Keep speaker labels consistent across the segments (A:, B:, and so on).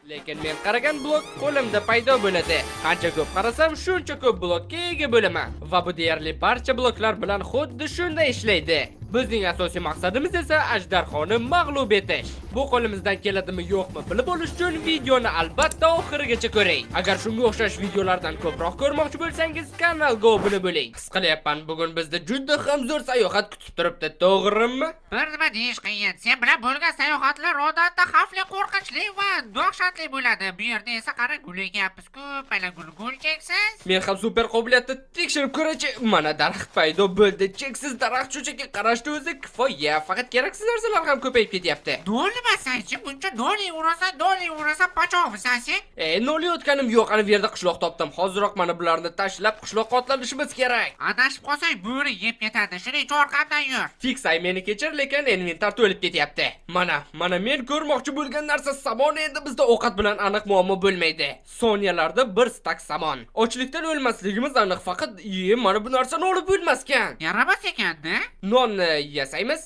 A: Lekin men qaragan blok qo'limda paydo bo'ladi. Qancha ko'p qarasam, shuncha ko'p blokka ega bo'laman va bu deyarli barcha bloklar bilan xuddi shunday ishlaydi. Bizning asosiy maqsadimiz esa ajdarxoni mag'lub etish. Bu qo'limizdan keladimi yo'qmi bilib olish uchun videoni albatta oxirigacha ko'ring. Agar shunga o'xshash videolardan ko'proq ko'rmoqchi bo'lsangiz, kanalga obuna bo'ling. His qilyapman, bugun bizda juda ham zo'r sayohat kutib turibdi, to'g'rimi?
B: Bir nima deyish qiyin. Sen bilan bo'lgan sayohatlar odatda xavfli, qo'rqinchli va dahshatli bo'ladi. Bu yerda esa qara gulayapmiz-ku, mana gul cheksiz.
A: Men ham super qobiliyatni tekshirib ko'rachi. Mana daraxt paydo bo'ldi. Cheksiz daraxt shunchaki qarashni o'zi kifoya. Faqat keraksiz narsalar ham ko'payib ketyapti.
B: Do'limasan-chi, buncha do'li urasa pachoqmisan sen?
A: No'layotganim yo'q. Ana bu yerda qishloq topdim. Hoziroq mana bularni tashlab qishloqqa otlanishimiz kerak.
B: Adashib qolsang bo'ri yeb ketadi. Shuning uchun orqamdan yur.
A: Fiksay meni kechir, lekin inventar to'lib ketyapti. Mana men ko'rmoqchi bo'lgan narsa samon. Endi bizda ovqat bilan aniq muammo bo'lmaydi. Soniyalarda bir stak samon. Ochlikdan o'lmasligimiz aniq, faqat mana bu narsani olib bo'lmaskan.
B: Yaramas ekan-da.
A: Nonni yasaymiz?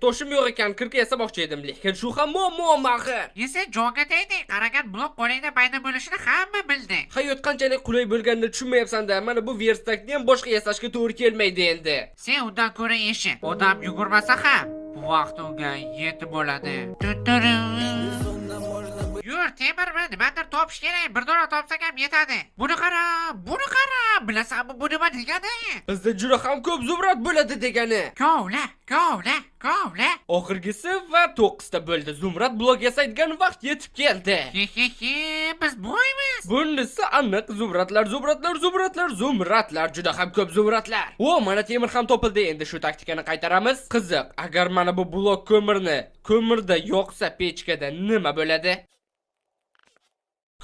A: To'shim yo'q ekan, kirka yasamoqchi edim, lekin shu ham muammo axir.
B: Esa jonga tegdi. Qaragan blok qo'lingda paydo bo'lishini hamma bildi.
A: Hayot qanchalik qulay bo'lganini tushunmayapsan-da. Mana bu verstakni ham boshqa yasashga to'g'ri kelmaydi endi.
B: Sen undan ko'ra eshit. Odam yugurmasa ham bu vaqt unga yetib bo'ladi. Yur, temirmi? Nimadir topish kerak. Bir dona topsak ham yetadi. Buni qara. Bilasanmi bu nima degani?
A: Bizda juda ham ko'p zumrad bo'ladi degani.
B: Kovla.
A: Oxirgisi va 9 ta bo'ldi. Zumrad blok yasaydigan vaqt yetib keldi.
B: Biz boymiz.
A: Bunisi aniq zumradlar, juda ham ko'p zumradlar. Mana temir ham topildi. Endi shu taktikani qaytaramiz. Qiziq, agar mana bu blok ko'mirda yoqsa pechkada nima bo'ladi?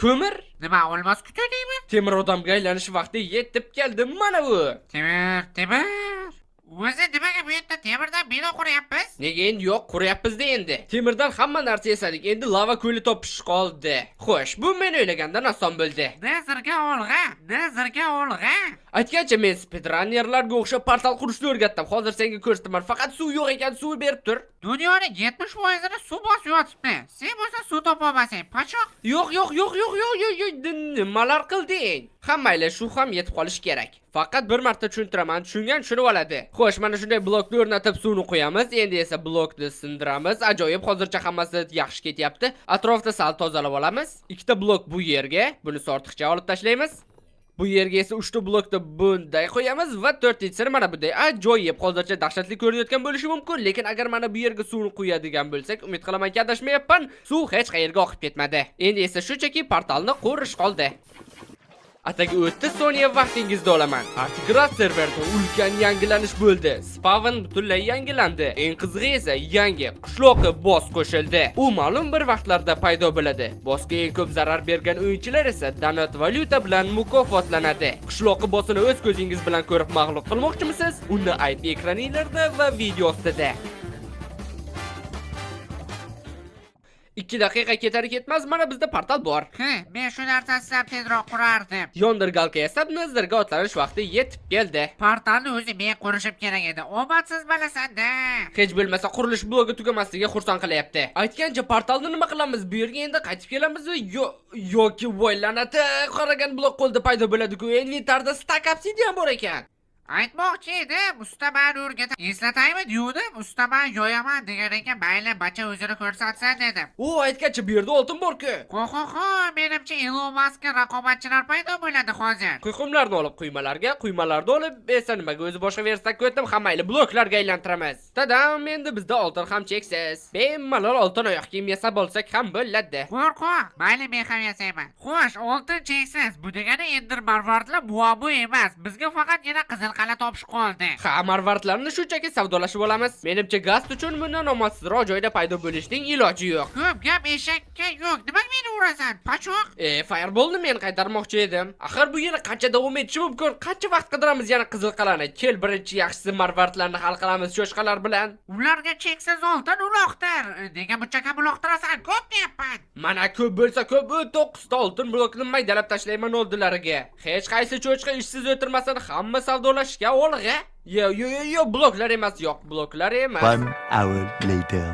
A: Ko'mir?
B: Nima olmos kutadingmi?
A: Temir odamga aylanish vaqti yetib keldi. Mana bu.
B: Temir. O'zi nimaga bu yerda temirdan bino quryapmiz?
A: Nega endi yo'q, quryapmiz-da endi. Temirdan hamma narsa yasadik. Endi lava ko'li topish qoldi. Xo'sh, bu men o'ylagandan oson bo'ldi.
B: Nazarga olg'a.
A: Aytgancha men speedrunnerlarga o'xshab portal qurishni o'rgatdim. Hozir senga ko'rsataman. Faqat suv yo'q ekan, suv berib tur.
B: Dunyoning 70%ni suv bosib yotibdi. Sen bo'lsa suv topa olmasang, pachoq.
A: Yo'q. Nimalar qilding? Hammayla shu ham yetib qolish kerak. Faqat bir marta tushuntiraman, tushungan tushunib oladi. Xo'sh, mana shunday blokni o'rnatib suvni qo'yamiz. Endi esa blokni sindiramiz. Ajoyib, hozircha hammasi yaxshi ketyapti. Atrofda sal tozalab olamiz. 2 ta blok bu yerga, buni ortiqcha olib tashlaymiz. Bu yerga esa 3 ta blokni bunday qo'yamiz va 4-sini mana bunday ajoyib, hozircha dahshatli ko'rinayotgan bo'lishi mumkin, lekin agar mana bu yerga suvni quyadigan bo'lsak, umid qilaman ki adashmayapman, suv hech qayerga oqib ketmadi. Endi esa shunchaki portalni qurish qoldi. Ataga 30 soniya vaqtingizni olaman. Artigrad serverda ulkan yangilanish bo'ldi. Spawn butunlay yangilandi. Eng qizig'i esa yangi qishloqqa boss qo'shildi. U ma'lum bir vaqtlarda paydo bo'ladi. Bossga eng ko'p zarar bergan o'yinchilar esa donat valyuta bilan mukofotlanadi. Qishloqqa bossini o'z ko'zingiz bilan ko'rib mag'lub qilmoqchimisiz? Uni IP ekraninglarda va video ostida. 2 daqiqa ketar ketmaz mana bizda portal bor.
B: Men shu narsani tezroq qurardim.
A: Yondirgalka yasab nazarga otlanish vaqti yetib keldi.
B: Portalni o'zi men qurishim kerak edi. Omadsiz bo'lasan-da.
A: Hech bo'lmasa qurilish blogi tugamasligi xursand qilyapti. Aytgancha portalni nima qilamiz? Bu yerga endi qaytib kelamizmi yoki voylanati qaragan blok qo'lda paydo bo'ladi-ku. Inventarda stack obsidian bor ekan.
B: Aytmoqchi edim, ustamani o'rgatib eslataymi degandim, ustaman yo'yaman degan ekan, mayli bacha o'zini ko'rsatsin dedim.
A: Aytgancha bu yerda oltin bor-ku.
B: Menimcha Elon Muskga raqobatchilar paydo bo'ladi hozir.
A: Quyqumlarni olib quymalarga, quymalarni olib esa nimaga o'zi boshqa verstakka o'tdim, hammayli bloklarga aylantiramiz. Tadam, endi bizda oltin ham cheksiz. Bemalol oltin oyoq kiyim yasab olsak ham bo'ladi.
B: Qo'rqoq, mayli men ham yasayman. Xo'sh, oltin cheksiz. Bu degani Ender marvartlar muammo emas. Bizga faqatgina qizil qala topish qoldi.
A: Marvartlarni shunchaki savdolashib olamiz. Menimcha gaz uchun bundan omadsizroq joyda paydo bo'lishning iloji yo'q.
B: Ko'p gap eshakka yo'q. Nimaga meni urasan? Pachoq.
A: Fireballni men qaytarmoqchi edim. Axir bu yana qancha davom etishi mumkin? Qancha vaqt qidiramiz yana qizil qalani? Kel, birinchi yaxshisi marvartlarni hal qilamiz shoshqalar bilan.
B: Ularga cheksiz oltin uloqtir. Nega buncha kam uloqtirasan? Ko'p deyapman.
A: Mana ko'p bo'lsa ko'p, 9 ta oltin blokni maydalab tashlayman oldilariga. Hech qaysi cho'chqa ishsiz o'tirmasin, hamma savdolashga olg'a. Yo, bloklar emas, yo'q, bloklar emas.
C: 1 hour later.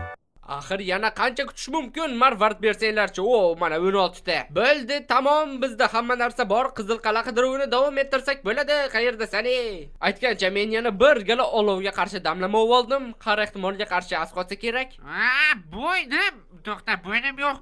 A: Axir yana qancha kutish mumkin? Marvard bersanglarchi. O, mana 16 ta. Bo'ldi, tamom, bizda hamma narsa bor. Qizil qal'a qidiruvini davom ettirsak bo'ladi. Qayerda sani? Aytgancha men yana bir gala olovga qarshi damlamov oldim. Har ehtimolga qarshi asqotsa kerak.
B: Bo'ynim. To'xta, bo'ynim yo'q.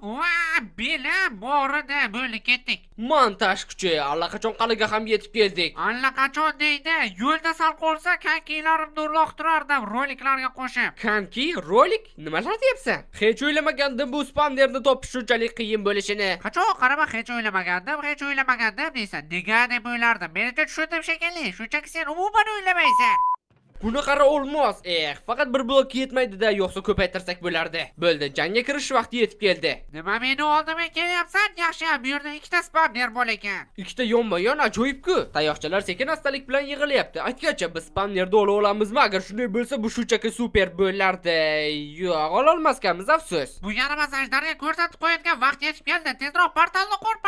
B: Belim borida, bo'ldi ketdik.
A: Montaj kuchi, allaqachon qal'iga ham yetib keldik.
B: Allaqachon deydi. Yo'lda sal qolsa kankilarimni uloqtirardim roliklarga qo'shib.
A: Kanki, rolik? Nimalar deyapsan? Hech o'ylamagandim bu spamnerni topish shunchalik qiyin bo'lishini.
B: Qachon qarama hech o'ylamagandim deysan. Nega deb o'ylardim. Menimcha tushundim shekilli. Shunchaki sen umuman o'ylamaysan.
A: Buni qara olmos. Faqat bir blok yetmaydi-da, yo'qsa ko'paytirsak bo'lardi. Bo'ldi, jangga kirish vaqti yetib keldi.
B: Nima meni oldimga kelyapsan? Yaxshi, bu yerda ikkita spamner bor ekan.
A: Ikkita yonma-yon ajoyib-ku. Tayoqchalar sekin-astalik bilan yig'ilyapti. Aytgancha biz spamnerda ola olamizmi? Agar shunday bo'lsa, bu shunchaki super bo'lardi. Yo'q, ola olmaskanmiz, afsus.
B: Bu yaramas ajdarga ko'rsatib qo'yadigan vaqt yetib keldi. Tezroq portalni qur.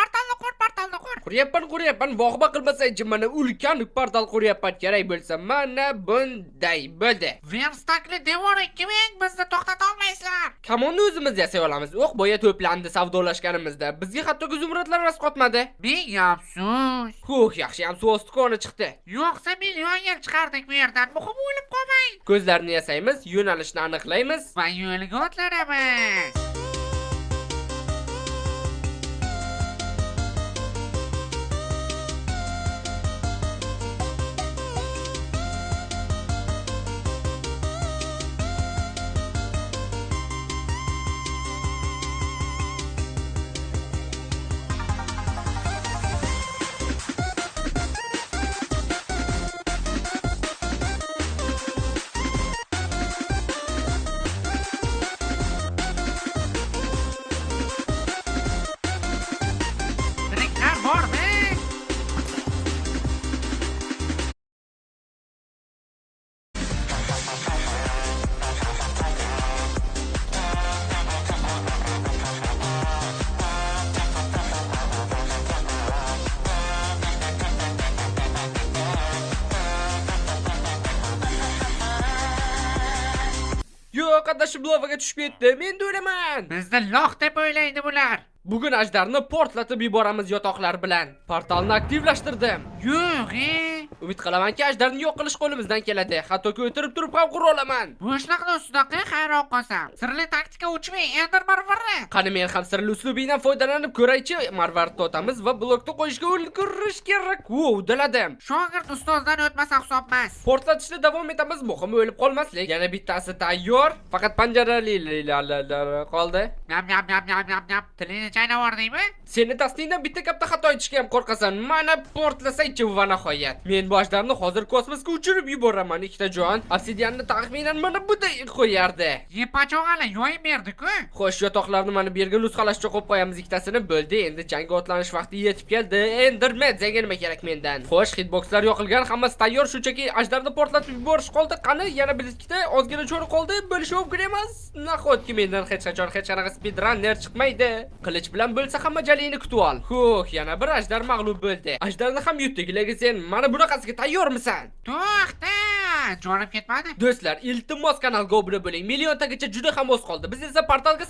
A: Quryapman, vog'ba qilmasang, mana ulkan portal quryapman. Kerak bo'lsa, mana bunday bo'ldi.
B: Verstakli devor 2000 bizni to'xtata olmaysizlar.
A: Kamonni o'zimiz yasay olamiz. O'q boya to'plandi savdolashganimizda. Bizga hatto zumradlar rasqotmadi.
B: Ming afsus.
A: Yaxshi ham suv osti koni chiqdi.
B: Yo'qsa million yil chiqardik bu yerdan. Muhim o'lib qolmang.
A: Ko'zlarni yasaymiz, yo'nalishni aniqlaymiz
B: va yo'lga otlanamiz.
A: Yo'q, adashib lavaga tushib ketdi. Men da o'laman.
B: Bizni loq deb o'ylaydi bular.
A: Bugun ajdarni portlatib yuboramiz yotoqlar bilan. Portalni aktivlashtirdim.
B: Yo'q,
A: Umid qilamanki, ajdarni yo'q qilish qo'limizdan keladi. Hattoki o'tirib turib ham qura olaman.
B: Bo'shliqni ustidaqa hayron qolsam. Sirli taktika uchmay Ender Marvarni.
A: Qani men ham sirli uslubingdan foydalanib ko'raychi. Marvarni totamiz va blokni qo'yishga ulgurish kerak. Uddaladim.
B: Shogird ustozdan o'tmasa hisobmas.
A: Portlatishda davom etamiz. Muhimi o'lib qolmaslik. Yana bittasi tayyor. Faqat panjaralilar qoldi.
B: Yap. Tilini chaynavor deymi?
A: Seni tasdingdan bitta katta xato aytishga ham qo'rqasan. Mana portlasaychi va nihoyat. Men bu ajdarni hozir kosmosga uchirib yuboraman, ikkita jon. Obsidianni taxminan mana bunday qo'yardi.
B: Yepachog'ala yoyib berdi-ku.
A: Xo'sh, yotoqlarni mana bu yerga nusxalashga qo'yib qo'yamiz ikkitasini. Bo'ldi, endi jangga otlanish vaqti yetib keldi. Enderman nima kerak mendan? Xo'sh, hitboxlar yoqilgan, hammasi tayyor, shunchaki ajdarni portlatib yuborish qoldi. Qani, yana bir ikkita ozgina cho'ri qoldi. Bo'lishi mumkin emas. Nahotki mendan hech qanaqa speedrunner chiqmaydi. Qilich bilan bo'lsa hamma jalini kutib ol. Yana bir ajdar mag'lub bo'ldi. Ajdarni ham yutdik, lekin sen mana bunaqasiga tayyormisan?
B: To'xta! Jonim ketmadi.
A: Do'stlar, iltimos kanalga obuna bo'ling. Milliontagacha juda ham oz qoldi. Biz esa portalga